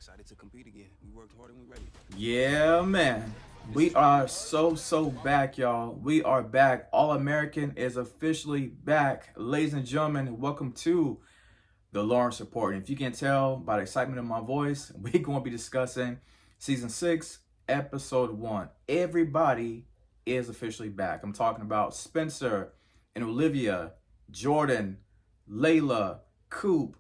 excited to compete again. We worked hard and we ready. Yeah, man. We are so back, y'all. We are back. All American is officially back. Ladies and gentlemen, welcome to the Lawrence Report. And if you can tell by the excitement in my voice, we're going to be discussing season 6, episode 1. Everybody is officially back. I'm talking about Spencer and Olivia, Jordan, Layla, Coop,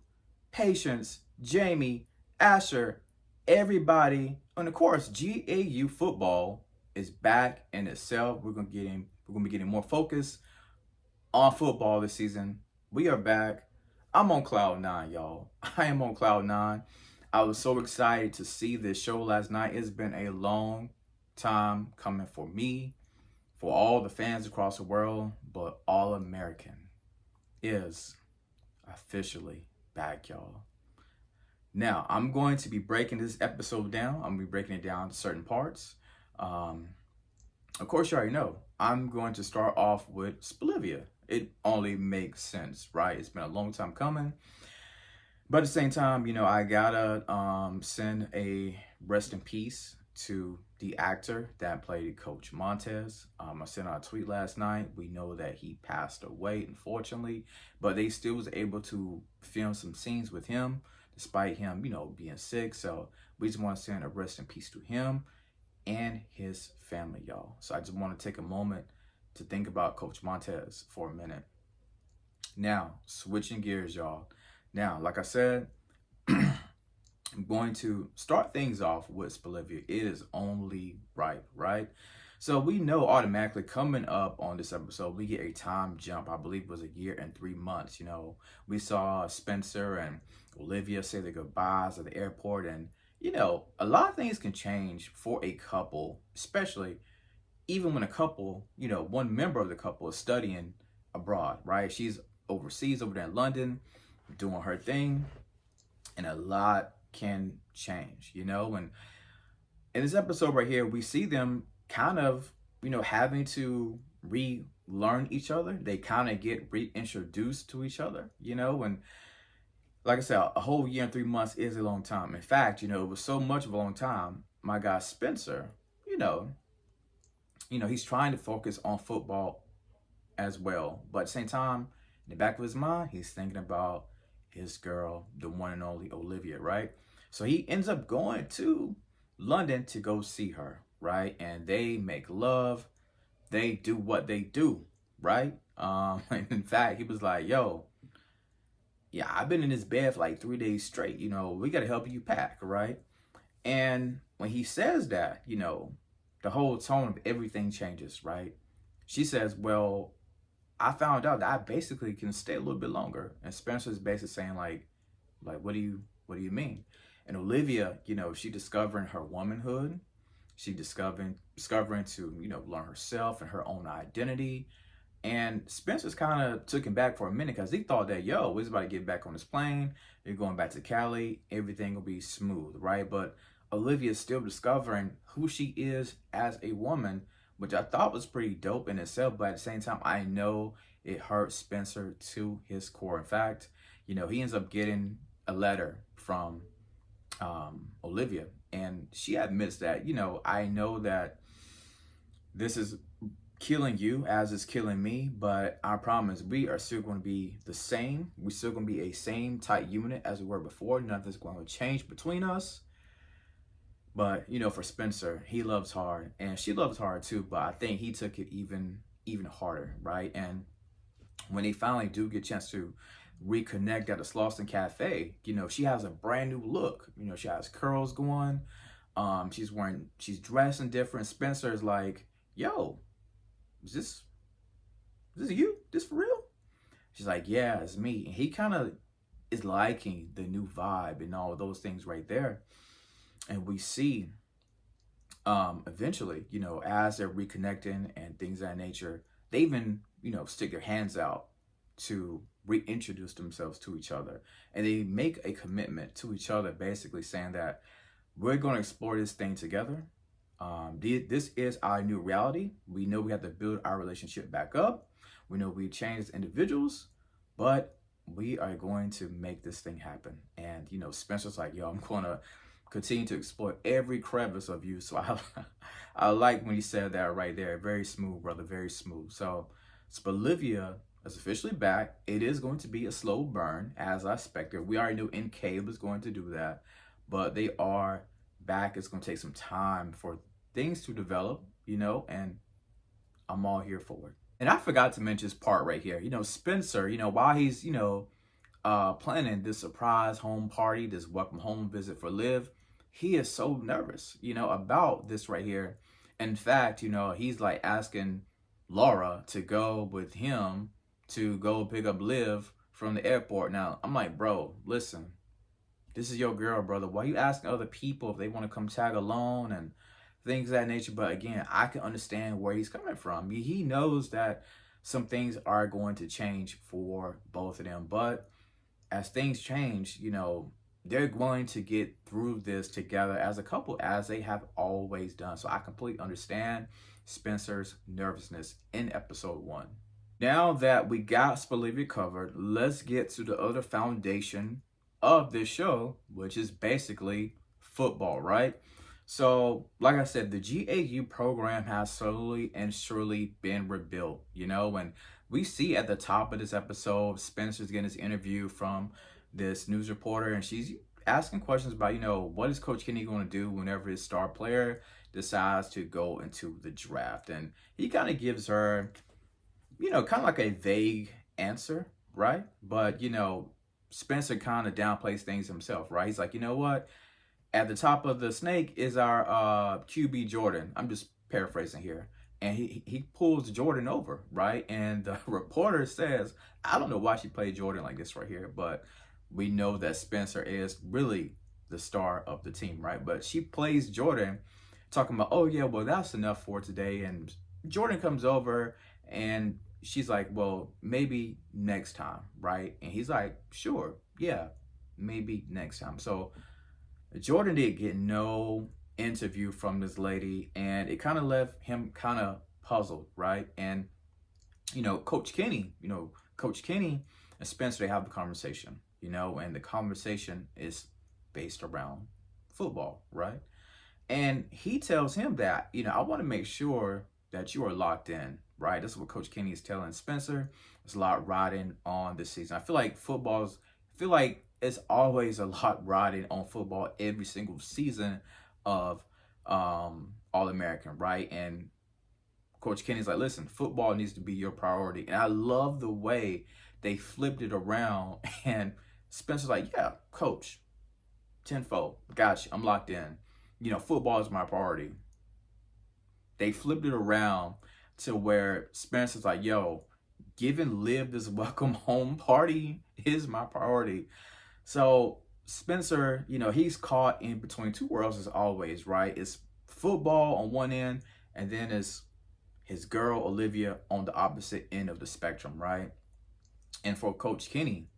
Patience, Jamie, Asher, everybody. And of course, GAU football is back in itself. We're gonna be getting more focus on football this season. We are back. I'm on cloud nine, y'all. I am on cloud nine. I was so excited to see this show last night. It's been a long time coming for me, for all the fans across the world, but All American is officially back, y'all. Now, I'm going to be breaking this episode down. I'm going to be breaking it down to certain parts. Um, of course, you already know. I'm going to start off with Spelivia. It only makes sense, right? It's been a long time coming. But at the same time, I gotta send a rest in peace to the actor that played Coach Montez. I sent out a tweet last night. We know that he passed away, unfortunately, but they still was able to film some scenes with him, despite him, being sick. So we just want to send a rest in peace to him and his family, y'all. So I just want to take a moment to think about Coach Montez for a minute. Now, switching gears, y'all. Now, like I said, I'm going to start things off with Spelivia. It is only right? So we know automatically coming up on this episode, we get a time jump. I believe it was a year and 3 months. We saw Spencer and Olivia say their goodbyes at the airport. And, a lot of things can change for a couple, especially even when a couple, one member of the couple is studying abroad, right? She's overseas over there in London doing her thing, and a lot can change, and in this episode right here, we see them kind of, having to relearn each other. They kind of get reintroduced to each other, and like I said, a whole year and 3 months is a long time. In fact, it was so much of a long time. My guy Spencer, you know, he's trying to focus on football as well, but at the same time, in the back of his mind, he's thinking about his girl, the one and only Olivia, right? So he ends up going to London to go see her, right? And they make love. They do what they do, right? In fact, he was like, "Yo, yeah, I've been in this bed for like 3 days straight. We got to help you pack, right?" And when he says that, the whole tone of everything changes, right? She says, "Well, I found out that I basically can stay a little bit longer." And Spencer's basically saying like what do you mean? And Olivia, she discovering her womanhood, she discovering to, learn herself and her own identity. And Spencer's kind of took him back for a minute because he thought that, yo, we're about to get back on this plane. You're going back to Cali. Everything will be smooth, right? But Olivia's still discovering who she is as a woman, which I thought was pretty dope in itself. But at the same time, I know it hurt Spencer to his core. In fact, he ends up getting a letter from Olivia, and she admits that, I know that this is killing you as it's killing me, but I promise we are still going to be the same. We're still going to be a same tight unit as we were before. Nothing's going to change between us. But for Spencer, he loves hard, and she loves hard too. But I think he took it even harder, right? And when they finally do get a chance to reconnect at the Slauson Cafe, she has a brand new look. She has curls going. She's dressing different. Spencer's like, "Yo, is this you? This for real?" She's like, "Yeah, it's me." And he kind of is liking the new vibe and all of those things right there. And we see eventually, as they're reconnecting and things of that nature, they even, stick their hands out to reintroduce themselves to each other. And they make a commitment to each other, basically saying that we're going to explore this thing together. This is our new reality. We know we have to build our relationship back up. We know we changed as individuals, but we are going to make this thing happen. And, Spencer's like, "Yo, I'm going to continue to explore every crevice of you. So I like when you said that right there. Very smooth, brother. Very smooth. So Spelivia is officially back. It is going to be a slow burn, as I expected. We already knew NK was going to do that, but they are back. It's going to take some time for things to develop, and I'm all here for it. And I forgot to mention this part right here. Spencer, while he's, planning this surprise home party, this welcome home visit for Liv, he is so nervous, about this right here. In fact, he's like asking Laura to go with him to go pick up Liv from the airport. Now, I'm like, bro, listen, this is your girl, brother. Why are you asking other people if they want to come tag along and things of that nature? But again, I can understand where he's coming from. He knows that some things are going to change for both of them. But as things change, they're going to get through this together as a couple, as they have always done. So I completely understand Spencer's nervousness in episode 1. Now that we got Spelivia covered, let's get to the other foundation of this show, which is basically football, right? So, like I said, the GAU program has slowly and surely been rebuilt, and we see at the top of this episode, Spencer's getting this interview from this news reporter, and she's asking questions about, what is Coach Kenny going to do whenever his star player decides to go into the draft? And he kind of gives her, kind of like a vague answer, right? But, Spencer kind of downplays things himself, right? He's like, you know what? At the top of the snake is our QB Jordan. I'm just paraphrasing here. And he pulls Jordan over, right? And the reporter says, I don't know why she played Jordan like this right here, but we know that Spencer is really the star of the team, right? But she plays Jordan, talking about, oh yeah, well, that's enough for today. And Jordan comes over and she's like, well, maybe next time, right? And he's like, sure, yeah, maybe next time. So Jordan did get no interview from this lady, and it kind of left him kind of puzzled, right? And Coach Kenny and Spencer, they have the conversation, and the conversation is based around football, right? And he tells him that, I want to make sure that you are locked in, right? This is what Coach Kenny is telling Spencer. There's a lot riding on this season. I feel like it's always a lot riding on football every single season of All-American, right? And Coach Kenny's like, listen, football needs to be your priority. And I love the way they flipped it around. And Spencer's like, yeah, coach, tenfold, got you, I'm locked in. Football is my priority. They flipped it around to where Spencer's like, yo, giving Liv this welcome home party is my priority. So Spencer, he's caught in between two worlds as always, right? It's football on one end, and then it's his girl, Olivia, on the opposite end of the spectrum, right? And for Coach Kenny,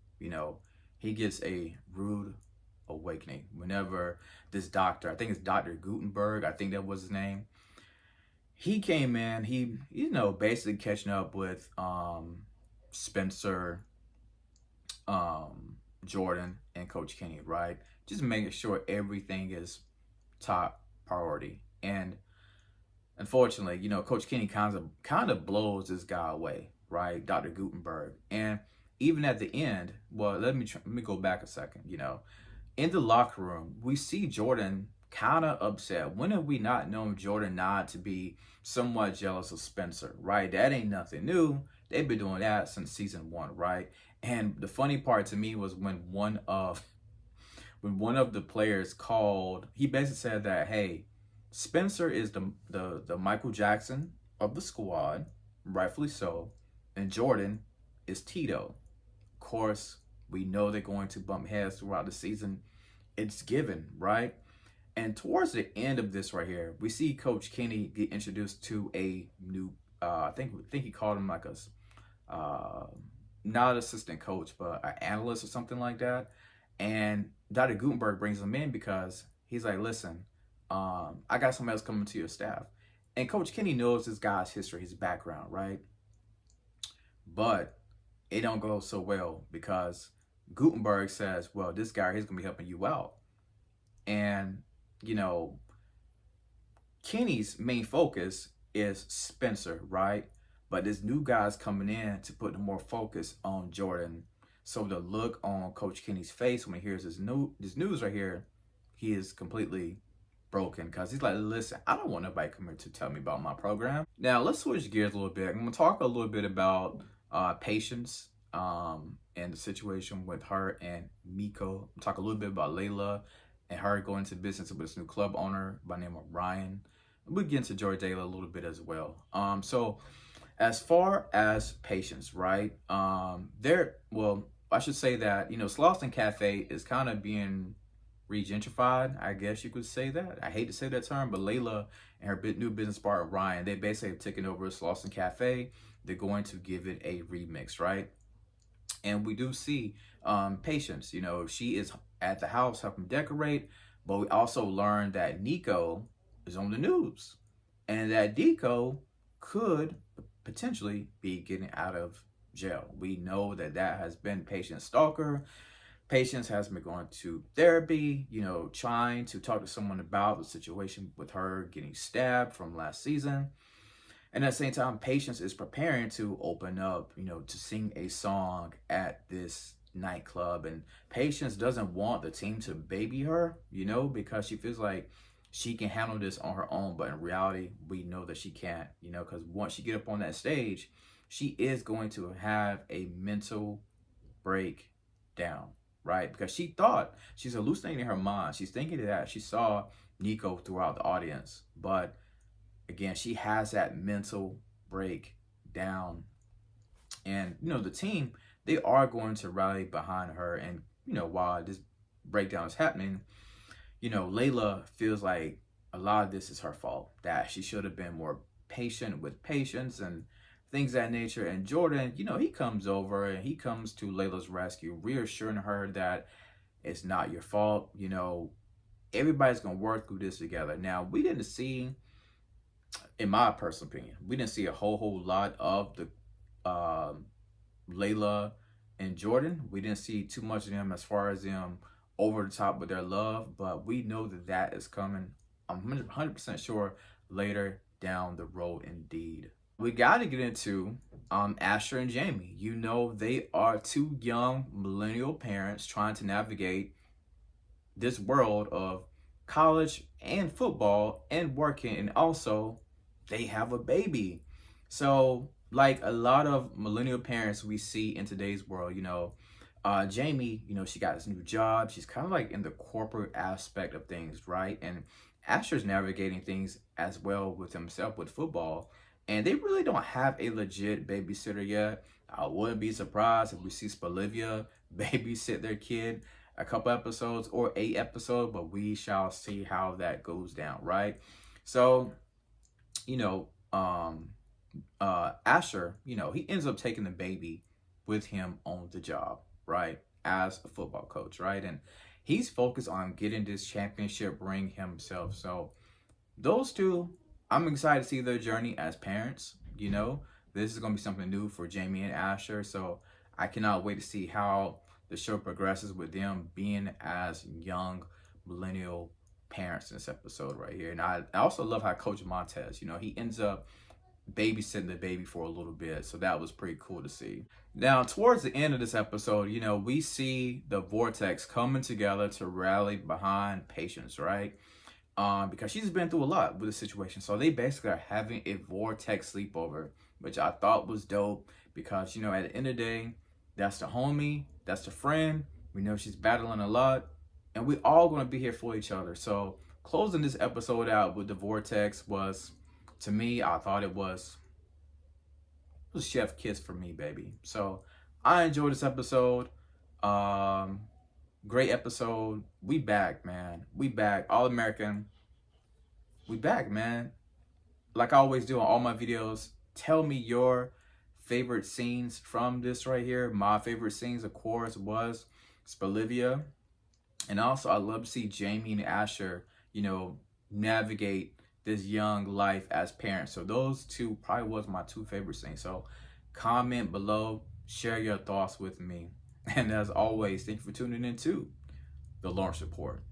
he gets a rude awakening whenever this doctor, I think it's Dr. Gutenberg, I think that was his name, he came in, he, basically catching up with Spencer, Jordan, and Coach Kenny, right? Just making sure everything is top priority. And unfortunately, Coach Kenny kind of blows this guy away, right? Dr. Gutenberg. And even at the end, well, let me go back a second, in the locker room, we see Jordan kind of upset. When have we not known Jordan not to be somewhat jealous of Spencer, right? That ain't nothing new. They've been doing that since season 1, right? And the funny part to me was when one of the players called, he basically said that, hey, Spencer is the Michael Jackson of the squad, rightfully so, and Jordan is Tito. Of course, we know they're going to bump heads throughout the season. It's given, right? And towards the end of this right here, we see Coach Kenny get introduced to a new, I think he called him like not an assistant coach, but an analyst or something like that. And Dr. Gutenberg brings him in because he's like, listen, I got somebody else coming to your staff. And Coach Kenny knows this guy's history, his background, right? But it don't go so well because Gutenberg says, well, this guy, he's going to be helping you out. And, you know, Kenny's main focus is Spencer, right? But this new guy's coming in to put more focus on Jordan. So the look on Coach Kenny's face when he hears this news right here, he is completely broken because he's like, listen, I don't want nobody come here to tell me about my program. Now let's switch gears a little bit. I'm gonna talk a little bit about Patience and the situation with her and Miko. Talk a little bit about Layla and her going into business with this new club owner by the name of Ryan. We'll get into Jordayla a little bit as well. So as far as Patience, right? I should say that, Slauson Cafe is kind of being regentrified, I guess you could say that. I hate to say that term, but Layla and her new business partner Ryan, they basically have taken over Slauson Cafe. They're going to give it a remix, right? And we do see Patience, she is at the house helping decorate, but we also learned that Nico is on the news and that Deco could potentially be getting out of jail. We know that has been Patience stalker. Patience has been going to therapy, trying to talk to someone about the situation with her getting stabbed from last season. And at the same time, Patience is preparing to open up, to sing a song at this nightclub. And Patience doesn't want the team to baby her, because she feels like she can handle this on her own. But in reality, we know that she can't, because once she get up on that stage, she is going to have a mental breakdown, right? Because she thought she's hallucinating her mind. She's thinking that she saw Nico throughout the audience. But again, she has that mental breakdown. And, the team, they are going to rally behind her. And, while this breakdown is happening, Layla feels like a lot of this is her fault, that she should have been more patient with Patience and things of that nature. And Jordan, he comes over and he comes to Layla's rescue, reassuring her that it's not your fault. Everybody's going to work through this together. Now, we didn't see, in my personal opinion, we didn't see a whole lot of the Layla and Jordan. We didn't see too much of them as far as them over the top with their love, but we know that is coming. I'm 100% sure later down the road indeed. We got to get into Asher and Jamie. They are two young millennial parents trying to navigate this world of college and football and working, and also they have a baby. So like a lot of millennial parents we see in today's world, Jamie, she got this new job. She's kind of like in the corporate aspect of things, right? And Asher's navigating things as well with himself with football. And they really don't have a legit babysitter yet. I wouldn't be surprised if we see Spelivia babysit their kid a couple episodes or a episode, but we shall see how that goes down, right? So, Asher, he ends up taking the baby with him on the job, right? As a football coach, right? And he's focused on getting this championship ring himself. So those two, I'm excited to see their journey as parents. This is going to be something new for Jamie and Asher. So I cannot wait to see how the show progresses with them being as young millennial parents in this episode right here. And I also love how Coach Montez, he ends up babysitting the baby for a little bit. So that was pretty cool to see. Now, towards the end of this episode, we see the Vortex coming together to rally behind Patience, right? Because she's been through a lot with the situation. So they basically are having a Vortex sleepover, which I thought was dope because, at the end of the day, that's the homie, that's the friend. We know she's battling a lot, and we all going to be here for each other. So closing this episode out with the Vortex was, to me, I thought it was chef kiss for me, baby. So I enjoyed this episode. Great episode. We back, man. We back. All American. We back, man. Like I always do on all my videos, tell me your favorite scenes from this right here. My favorite scenes, of course, was Spelivia. And also, I love to see Jamie and Asher, navigate this young life as parents. So those two probably was my two favorite scenes. So comment below, share your thoughts with me. And as always, thank you for tuning in to The Lawrence Report.